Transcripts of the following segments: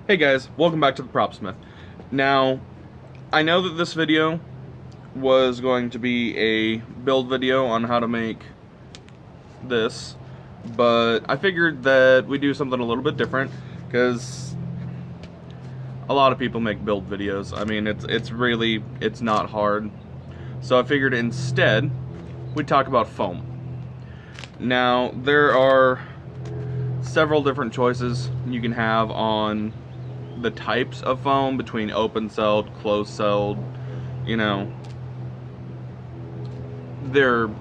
Hey guys, welcome back to the Propsmith. Now, I know that this video was going to be a build video on how to make this, but I figured that we do something a little bit different because a lot of people make build videos. I mean, it's not hard. So I figured instead we'd talk about foam. Now, there are several different choices you can have on the types of foam between open celled, closed celled, you know. There are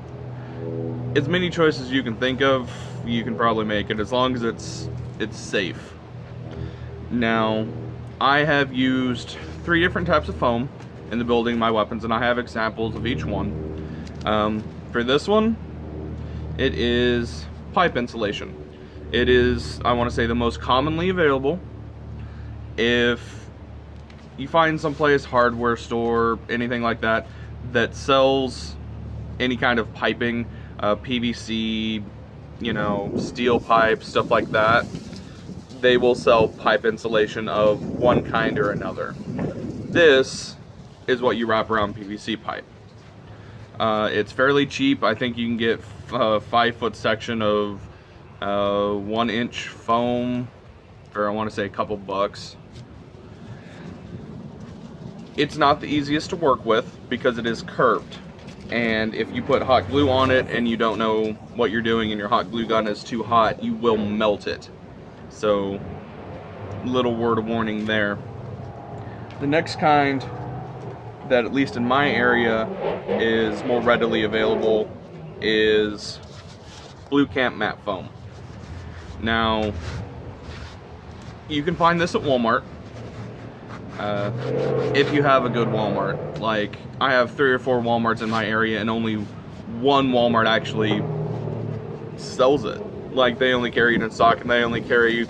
as many choices you can think of. You can probably make it as long as it's safe. Now, I have used 3 different types of foam in the building my weapons, and I have examples of each one. For this one, it is pipe insulation. It is, I want to say, the most commonly available. If you find someplace, hardware store, anything like that, that sells any kind of piping, PVC, you know, steel pipe, stuff like that, they will sell pipe insulation of one kind or another. This is what you wrap around PVC pipe. It's fairly cheap. I think you can get a 5-foot section of 1-inch foam for, I want to say, a couple bucks. It's not the easiest to work with because it is curved, and if you put hot glue on it and you don't know what you're doing and your hot glue gun is too hot, you will melt it. So, little word of warning there. The next kind that, at least in my area, is more readily available is Blue Camp Matte Foam. Now, you can find this at Walmart. If you have a good Walmart. Like, I have 3 or 4 Walmarts in my area, and only one Walmart actually sells it. Like, they only carry it in stock, and they only carry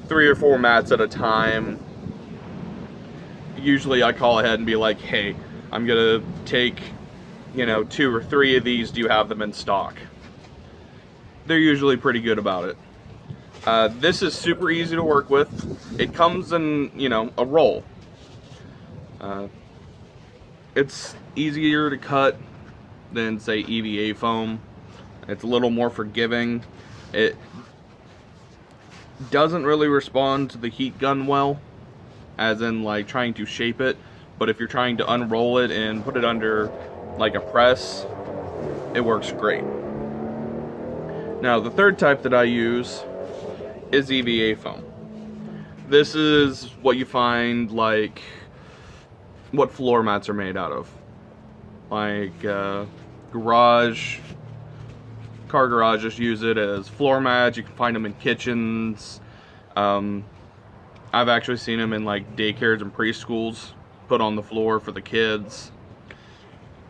3 or 4 mats at a time. Usually I call ahead and be like, hey, I'm gonna take, you know, 2 or 3 of these, do you have them in stock? They're usually pretty good about it. This is super easy to work with. It comes in, you know, a roll. It's easier to cut than, say, EVA foam. It's a little more forgiving. It doesn't really respond to the heat gun well, as in like trying to shape it, but if you're trying to unroll it and put it under like a press, it works great. Now, the third type that I use is EVA foam. This is what you find, like, what floor mats are made out of. Like, car garages use it as floor mats. You can find them in kitchens. I've actually seen them in, like, daycares and preschools put on the floor for the kids.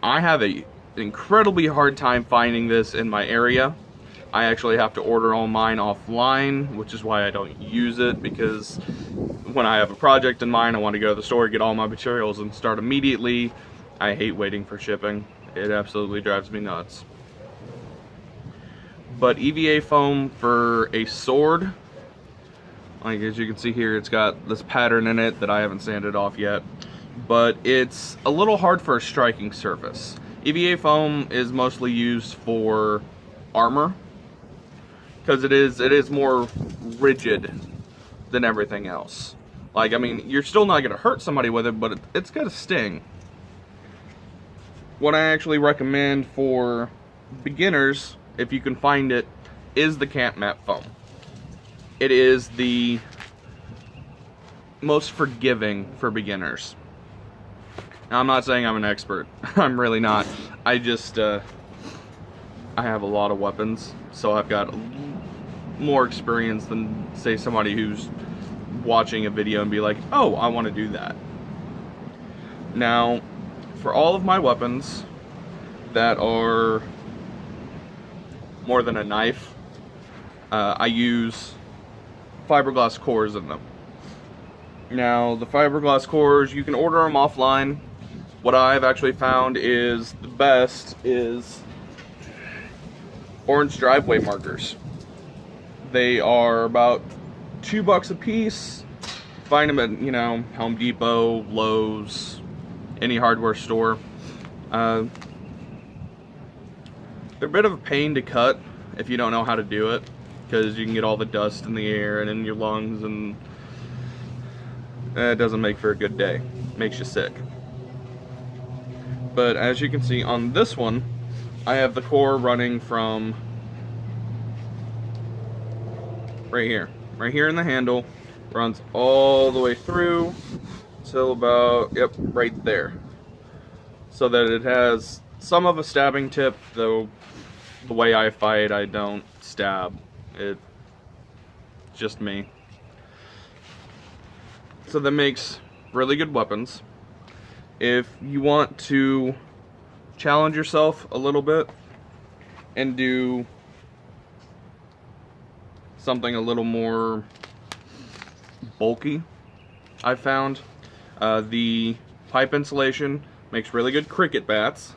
I have an incredibly hard time finding this in my area. I actually have to order all mine offline, which is why I don't use it, because when I have a project in mind, I want to go to the store, get all my materials, and start immediately. I hate waiting for shipping. It absolutely drives me nuts. But EVA foam for a sword, like as you can see here, it's got this pattern in it that I haven't sanded off yet, but it's a little hard for a striking surface. EVA foam is mostly used for armor, because it is more rigid than everything else. Like, I mean, you're still not gonna hurt somebody with it, but it's got a sting. What I actually recommend for beginners, if you can find it, is the Camp Matte Foam. It is the most forgiving for beginners. Now, I'm not saying I'm an expert. I'm really not. I just, I have a lot of weapons, so I've got more experience than, say, somebody who's watching a video and be like, oh, I want to do that. Now, for all of my weapons that are more than a knife, I use fiberglass cores in them. Now, the fiberglass cores, you can order them offline. What I've actually found is the best is orange driveway markers. They are about $2 a piece. Find them at, you know, Home Depot, Lowe's, any hardware store. They're a bit of a pain to cut if you don't know how to do it, because you can get all the dust in the air and in your lungs, and it doesn't make for a good day. It makes you sick. But as you can see on this one, I have the core running from right here in the handle, runs all the way through till about, yep, right there. So that it has some of a stabbing tip, though the way I fight, I don't stab. It's just me. So that makes really good weapons. If you want to challenge yourself a little bit and do something a little more bulky, I found the pipe insulation makes really good cricket bats.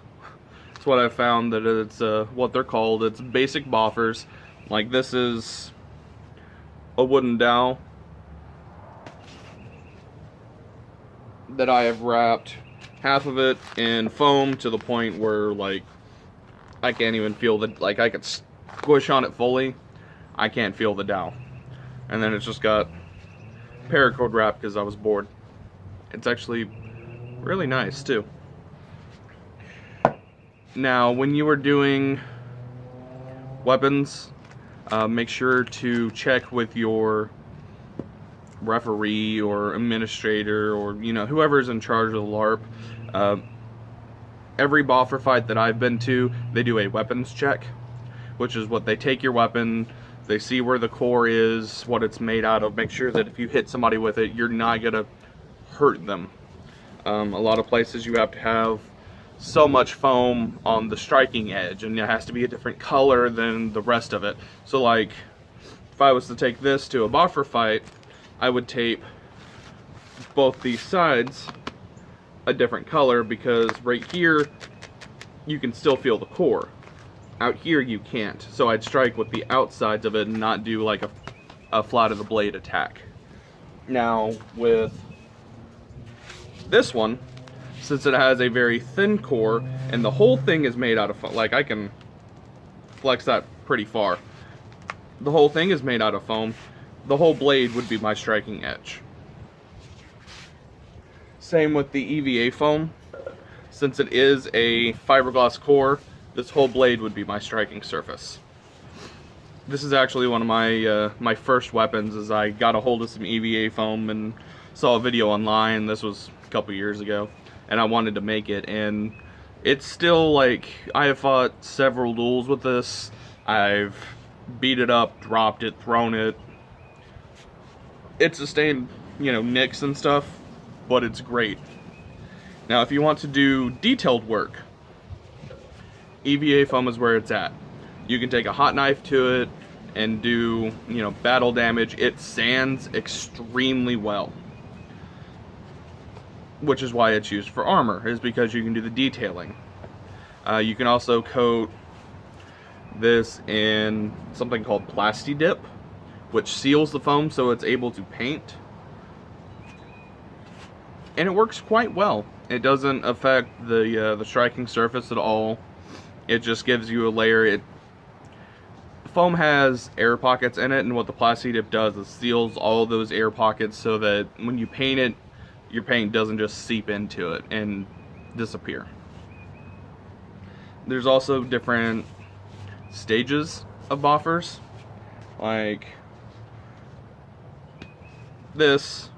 That's what I found, that it's what they're called. It's basic boffers. Like, this is a wooden dowel that I have wrapped half of it in foam to the point where, like, I can't even feel the, like, I could squish on it fully. I can't feel the dowel. And then it's just got paracord wrap because I was bored. It's actually really nice too. Now, when you are doing weapons, make sure to check with your referee or administrator, or, you know, whoever's in charge of the LARP. Every boffer fight that I've been to, they do a weapons check, which is what they take your weapon, they see where the core is, what it's made out of, make sure that if you hit somebody with it, you're not gonna hurt them. A lot of places you have to have so much foam on the striking edge, and it has to be a different color than the rest of it. So, like, if I was to take this to a boffer fight, I would tape both these sides a different color, because right here you can still feel the core. Out here you can't. So I'd strike with the outsides of it and not do like a flat of the blade attack. Now with this one, since it has a very thin core and the whole thing is made out of foam, like, I can flex that pretty far. The whole thing is made out of foam. The whole blade would be my striking edge. Same with the EVA foam. Since it is a fiberglass core, this whole blade would be my striking surface. This is actually one of my my first weapons. Is I got a hold of some EVA foam and saw a video online. This was a couple years ago, and I wanted to make it. And it's still, like, I have fought several duels with this. I've beat it up, dropped it, thrown it. It's sustained, you know, nicks and stuff, but it's great. Now, if you want to do detailed work, EVA foam is where it's at. You can take a hot knife to it and do, you know, battle damage. It sands extremely well, which is why it's used for armor, is because you can do the detailing. You can also coat this in something called Plasti-Dip, which seals the foam so it's able to paint. And it works quite well. It doesn't affect the striking surface at all. It just gives you a layer. Foam has air pockets in it, and what the Plasti-Dip does is seals all those air pockets so that when you paint it, your paint doesn't just seep into it and disappear. There's also different stages of boffers. Like, this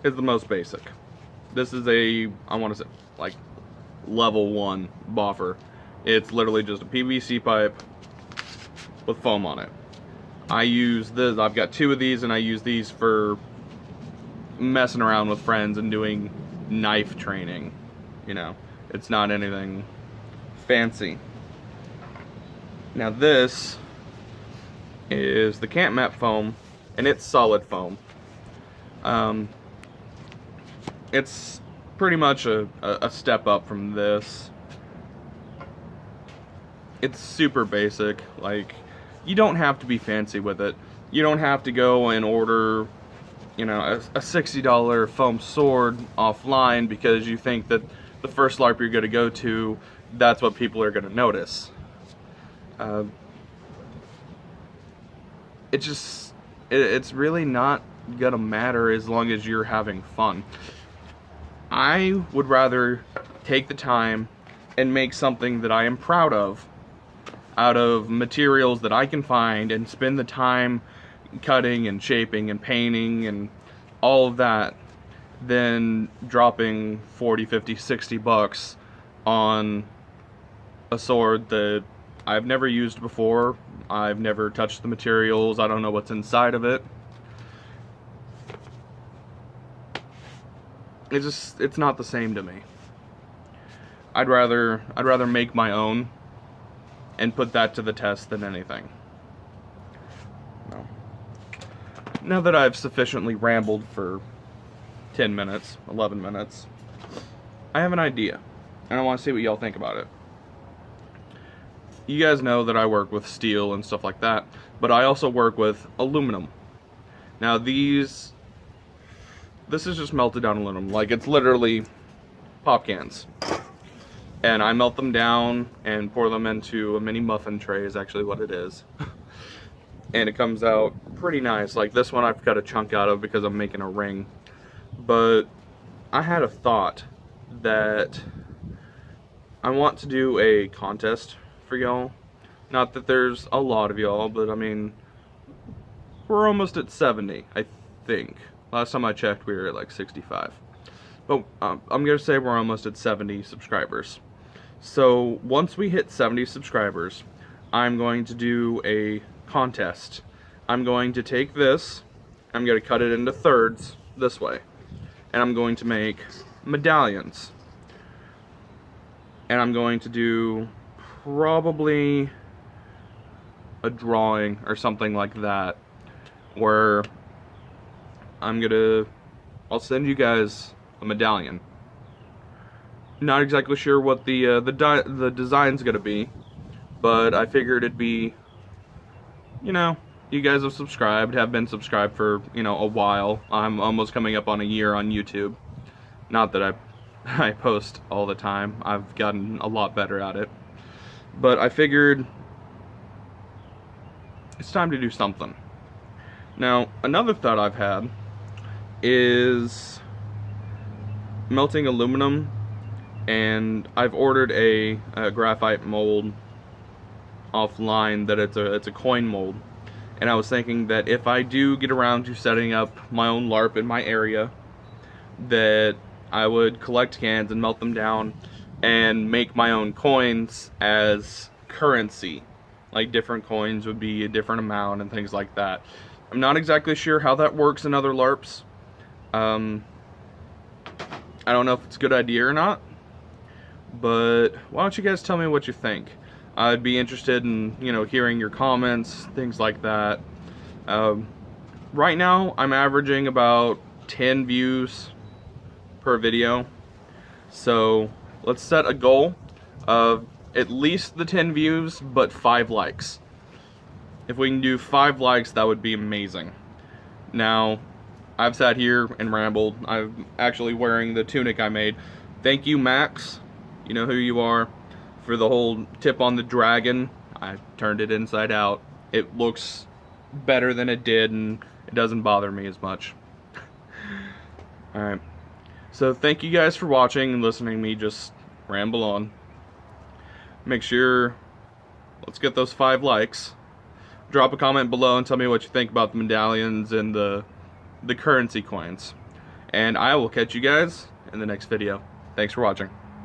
is the most basic. This is a, I want to say, like, level 1 boffer. It's literally just a PVC pipe with foam on it. I use this, I've got 2 of these, and I use these for messing around with friends and doing knife training. You know, it's not anything fancy. Now this is the Camp Map foam, and it's solid foam. It's pretty much a step up from this. It's super basic. Like, you don't have to be fancy with it. You don't have to go and order you know, a $60 foam sword offline because you think that the first LARP you're going to go to, that's what people are going to notice. It's really not going to matter as long as you're having fun. I would rather take the time and make something that I am proud of out of materials that I can find and spend the time cutting and shaping and painting and all of that than dropping 40, 50, 60 bucks on a sword that I've never used before. I've never touched the materials. I don't know what's inside of it. It's not the same to me. I'd rather make my own and put that to the test than anything. No. Now that I've sufficiently rambled for 10 minutes, 11 minutes, I have an idea, and I want to see what y'all think about it. You guys know that I work with steel and stuff like that, but I also work with aluminum. Now this is just melted down aluminum, like it's literally pop cans. And I melt them down and pour them into a mini muffin tray is actually what it is. And it comes out pretty nice. Like this one I've cut a chunk out of because I'm making a ring. But I had a thought that I want to do a contest for y'all. Not that there's a lot of y'all, but I mean, we're almost at 70, I think. Last time I checked, we were at like 65. But I'm gonna say we're almost at 70 subscribers. So once we hit 70 subscribers, I'm going to do a contest. I'm going to take this, I'm going to cut it into thirds this way, and I'm going to make medallions. And I'm going to do probably a drawing or something like that, where I'll send you guys a medallion. Not exactly sure what the design's gonna be, but I figured it'd be, you know, you guys have been subscribed for, you know, a while. I'm almost coming up on a year on YouTube. Not that I post all the time. I've gotten a lot better at it. But I figured it's time to do something. Now, another thought I've had is melting aluminum, and I've ordered a graphite mold offline that it's a coin mold. And I was thinking that if I do get around to setting up my own LARP in my area, that I would collect cans and melt them down and make my own coins as currency. Like different coins would be a different amount and things like that. I'm not exactly sure how that works in other LARPs. I don't know if it's a good idea or not, but why don't you guys tell me what you think? I'd be interested in, you know, hearing your comments, things like that. Right now, I'm averaging about 10 views per video, so let's set a goal of at least the 10 views, but 5 likes. If we can do 5 likes, that would be amazing. Now, I've sat here and rambled. I'm actually wearing the tunic I made. Thank you, Max. You know who you are. For the whole tip on the dragon. I turned it inside out. It looks better than it did, and it doesn't bother me as much. Alright. So thank you guys for watching and listening to me just ramble on. Make sure, let's get those 5 likes. Drop a comment below and tell me what you think about the medallions and the currency coins. And I will catch you guys in the next video. Thanks for watching.